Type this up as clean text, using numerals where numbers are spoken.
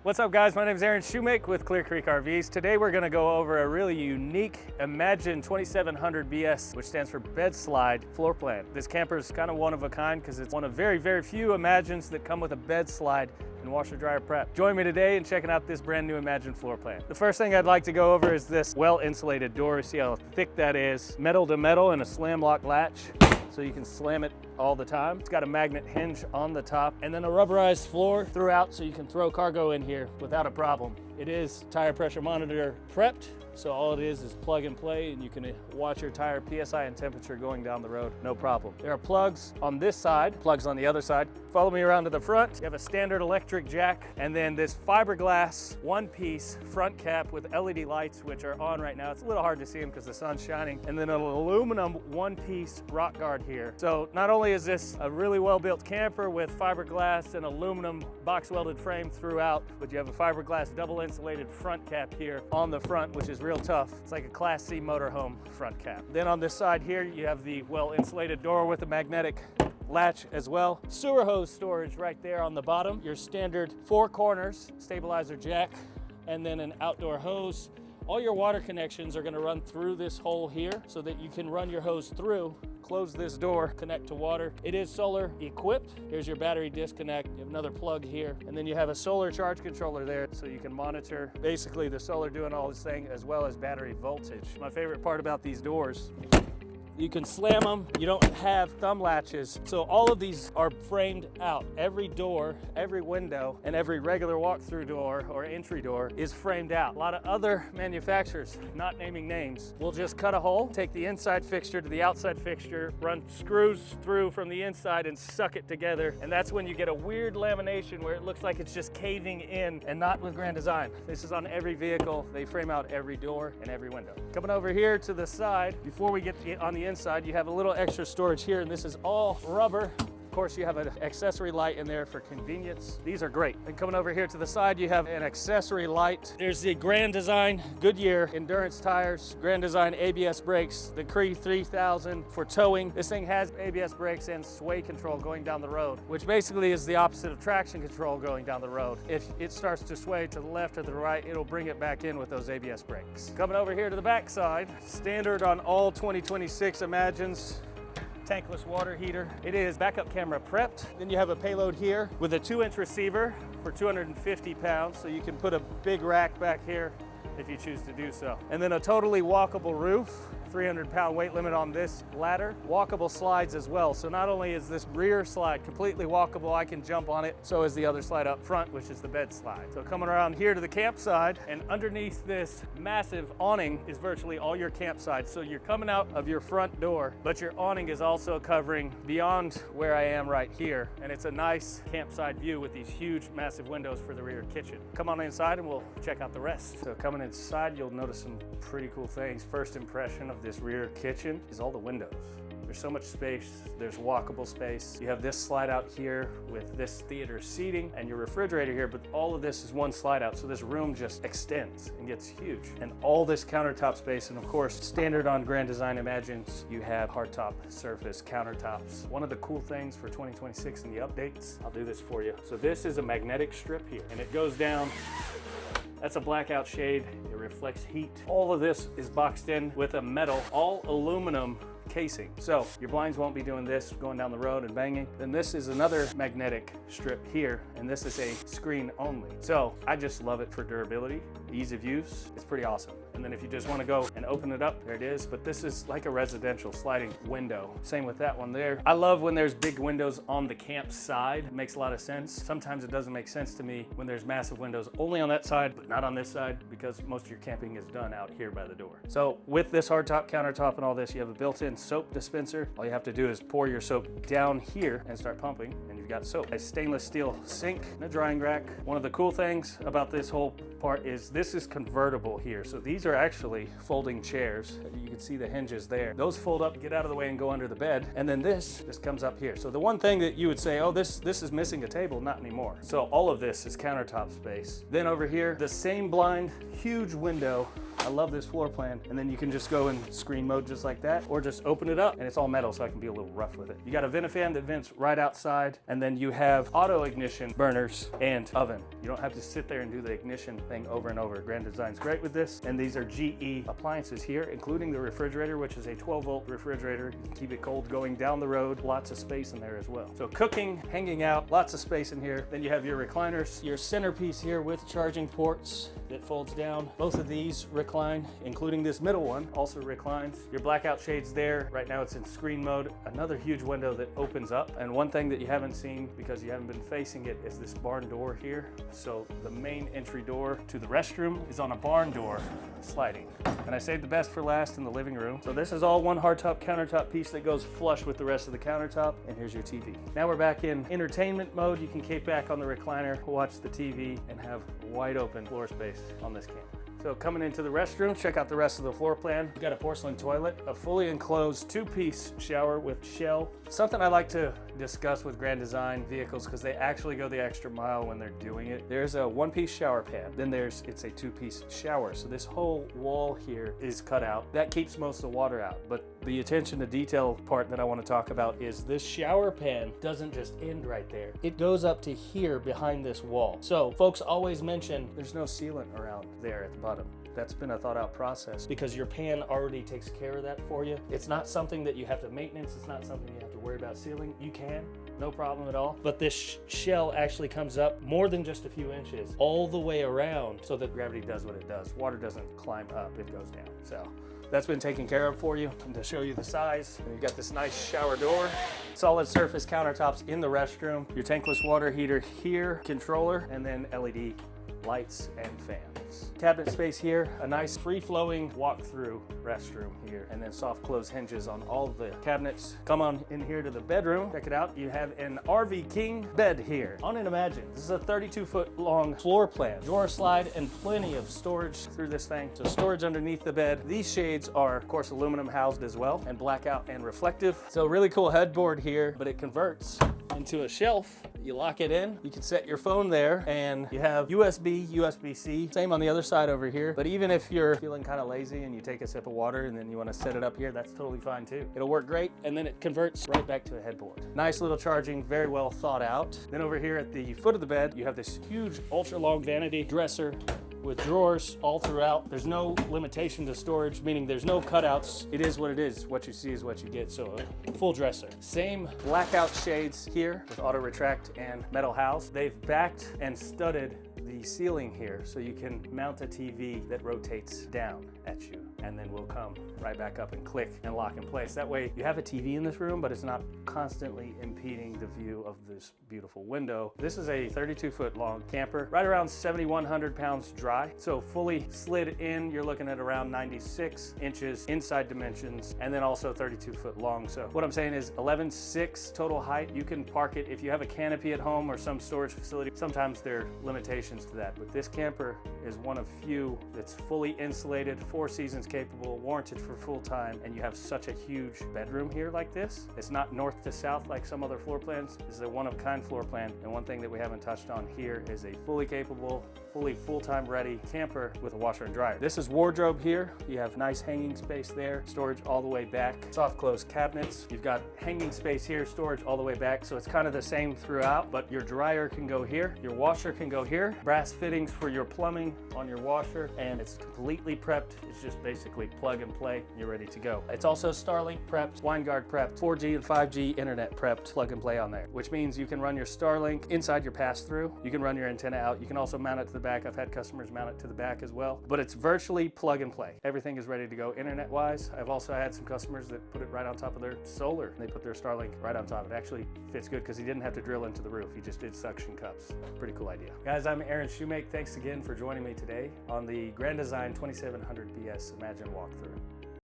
What's up guys, my name is Aaron Shumake with Clear Creek RVs. Today we're going to go over a really unique Imagine 2700 BS, which stands for bed slide floor plan. This camper is kind of one of a kind because it's one of very few Imagines that come with a bed slide and washer dryer prep. Join me today in checking out this brand new Imagine floor plan. The first thing I'd like to go over is this well insulated door. See how thick that is, metal to metal and a slam lock latch, so you can slam it all the time. It's got a magnet hinge on the top and then a rubberized floor throughout so you can throw cargo in here without a problem. It is tire pressure monitor prepped, so all it is plug and play, and you can watch your tire PSI and temperature going down the road, no problem. There are plugs on this side, plugs on the other side. Follow me around to the front. You have a standard electric jack, and then this fiberglass one-piece front cap with LED lights, which are on right now. It's a little hard to see them because the sun's shining. And then an aluminum one-piece rock guard here. So not only is this a really well-built camper with fiberglass and aluminum box-welded frame throughout, but you have a fiberglass double insulated front cap here on the front, which is real tough. It's like a Class C motorhome front cap. Then on this side here, you have the well-insulated door with a magnetic latch as well. Sewer hose storage right there on the bottom. Your standard 4 corners, stabilizer jack, and then an outdoor hose. All your water connections are going to run through this hole here so that you can run your hose through, close this door, connect to water. It is solar equipped. Here's your battery disconnect. You have another plug here, and then you have a solar charge controller there so you can monitor basically the solar doing all this thing as well as battery voltage. My favorite part about these doors, you can slam them, you don't have thumb latches. So all of these are framed out. Every door, every window, and every regular walk-through door or entry door is framed out. A lot of other manufacturers, not naming names, will just cut a hole, take the inside fixture to the outside fixture, run screws through from the inside and suck it together. And that's when you get a weird lamination where it looks like it's just caving in, and not with Grand Design. This is on every vehicle. They frame out every door and every window. Coming over here to the side, before we get on the inside, you have a little extra storage here, and this is all rubber. Of course, you have an accessory light in there for convenience. These are great. And coming over here to the side, you have an accessory light. There's the Grand Design Goodyear endurance tires, Grand Design ABS brakes, the Cree 3000 for towing. This thing has ABS brakes and sway control going down the road, which basically is the opposite of traction control going down the road. If it starts to sway to the left or the right, it'll bring it back in with those ABS brakes. Coming over here to the back side, standard on all 2026 Imagines, tankless water heater. It is backup camera prepped. Then you have a payload here with a 2-inch receiver for 250 pounds, so you can put a big rack back here if you choose to do so. And then a totally walkable roof, 300-pound weight limit on this ladder. Walkable slides as well. So not only is this rear slide completely walkable, I can jump on it, so is the other slide up front, which is the bed slide. So coming around here to the campsite, and underneath this massive awning is virtually all your campsite. So you're coming out of your front door, but your awning is also covering beyond where I am right here. And it's a nice campsite view with these huge, massive windows for the rear kitchen. Come on inside and we'll check out the rest. So coming inside, you'll notice some pretty cool things. First impression of this rear kitchen is all the windows. There's so much space, there's walkable space. You have this slide out here with this theater seating and your refrigerator here, but all of this is one slide out, so this room just extends and gets huge. And all this countertop space, and of course, standard on Grand Design Imagines, you have hardtop surface countertops. One of the cool things for 2026 in the updates, I'll do this for you. So this is a magnetic strip here, and it goes down. That's a blackout shade. It reflects heat. All of this is boxed in with a metal, all aluminum casing. So your blinds won't be doing this, going down the road and banging. Then this is another magnetic strip here, and this is a screen only. So I just love it for durability, ease of use. It's pretty awesome. And then if you just want to go and open it up, there it is. But this is like a residential sliding window. Same with that one there. I love when there's big windows on the camp side. It makes a lot of sense. Sometimes it doesn't make sense to me when there's massive windows only on that side, but not on this side, because most of your camping is done out here by the door. So with this hardtop countertop and all this, you have a built-in soap dispenser. All you have to do is pour your soap down here and start pumping, and you've got soap. A stainless steel sink and a drying rack. One of the cool things about this whole part is this is convertible here. So these are actually folding chairs. You can see the hinges there. Those fold up, get out of the way, and go under the bed. And then this comes up here. So the one thing that you would say, oh, this is missing a table, not anymore. So all of this is countertop space. Then over here, the same blind, huge window I love this floor plan. And then you can just go in screen mode just like that, or just open it up, and it's all metal, so I can be a little rough with it. You got a Ventifan that vents right outside, and then you have auto ignition burners and oven. You don't have to sit there and do the ignition thing over and over. Grand Design's great with this, and these are GE appliances here, including the refrigerator, which is a 12-volt refrigerator. You can keep it cold going down the road. Lots of space in there as well. So cooking, hanging out, lots of space in here. Then you have your recliners, your centerpiece here with charging ports that folds down. Both of these recline, including this middle one also reclines. Your blackout shades there. Right now it's in screen mode. Another huge window that opens up. And one thing that you haven't seen because you haven't been facing it is this barn door here. So the main entry door to the restroom is on a barn door sliding. And I saved the best for last in the living room. So this is all one hardtop countertop piece that goes flush with the rest of the countertop. And here's your TV. Now we're back in entertainment mode. You can cape back on the recliner, watch the TV, and have wide open floor space on this camper. So coming into the restroom, check out the rest of the floor plan. We've got a porcelain toilet, a fully enclosed 2-piece shower with shell. Something I like to discuss with Grand Design vehicles because they actually go the extra mile when they're doing it. There's a 1-piece shower pan, then it's a 2-piece shower. So this whole wall here is cut out. That keeps most of the water out, but the attention to detail part that I want to talk about is this shower pan doesn't just end right there. It goes up to here behind this wall. So folks always mention there's no sealant around there at the bottom. That's been a thought out process because your pan already takes care of that for you. It's not something that you have to maintenance. It's not something you have to worry about sealing. You can, no problem at all. But this shell actually comes up more than just a few inches all the way around so that gravity does what it does. Water doesn't climb up, it goes down. So that's been taken care of for you. And to show you the size, you've got this nice shower door, solid surface countertops in the restroom, your tankless water heater here, controller, and then LED lights and fans. Cabinet space here, a nice free-flowing walk-through restroom here, and then soft close hinges on all the cabinets. Come on in here to the bedroom, check it out. You have an RV King bed here on an Imagine. This is a 32-foot long floor plan, drawer slide, and plenty of storage through this thing. So storage underneath the bed. These shades are, of course, aluminum housed as well, and blackout and reflective. So really cool headboard here, but it converts into a shelf. You lock it in, you can set your phone there, and you have USB, USB-C. Same on the other side over here. But even if you're feeling kind of lazy and you take a sip of water and then you want to set it up here, that's totally fine too. It'll work great, and then it converts right back to a headboard. Nice little charging, very well thought out. Then over here at the foot of the bed, you have this huge ultra long vanity dresser with drawers all throughout. There's no limitation to storage, meaning there's no cutouts. It is what it is. What you see is what you get. So a full dresser. Same blackout shades here with auto retract and metal house. They've backed and studded the ceiling here so you can mount a TV that rotates down at you, and then will come right back up and click and lock in place. That way you have a TV in this room, but it's not constantly impeding the view of this beautiful window. This is a 32-foot long camper, right around 7,100 pounds dry. So fully slid in, you're looking at around 96 inches inside dimensions, and then also 32-foot long. So what I'm saying is 11.6 total height. You can park it if you have a canopy at home or some storage facility. Sometimes there are limitations to that, but this camper is one of few that's fully insulated, 4 seasons capable, warranted for full time, and you have such a huge bedroom here like this. It's not north to south like some other floor plans. This is a one-of-kind floor plan, and one thing that we haven't touched on here is a fully capable, fully full-time ready camper with a washer and dryer. This is wardrobe here. You have nice hanging space there, storage all the way back, soft close cabinets. You've got hanging space here, storage all the way back, so it's kind of the same throughout, but your dryer can go here, your washer can go here, brass fittings for your plumbing on your washer, and it's completely prepped. It's just basically plug and play, you're ready to go. It's also Starlink prepped, WineGuard prepped, 4G and 5G internet prepped, plug and play on there, which means you can run your Starlink inside your pass-through. You can run your antenna out. You can also mount it to the back. I've had customers mount it to the back as well, but it's virtually plug and play. Everything is ready to go internet-wise. I've also had some customers that put it right on top of their solar. They put their Starlink right on top. It actually fits good because he didn't have to drill into the roof. He just did suction cups. Pretty cool idea. Guys, I'm Aaron Shumake. Thanks again for joining me today on the Grand Design 2700 BS Imagine walkthrough.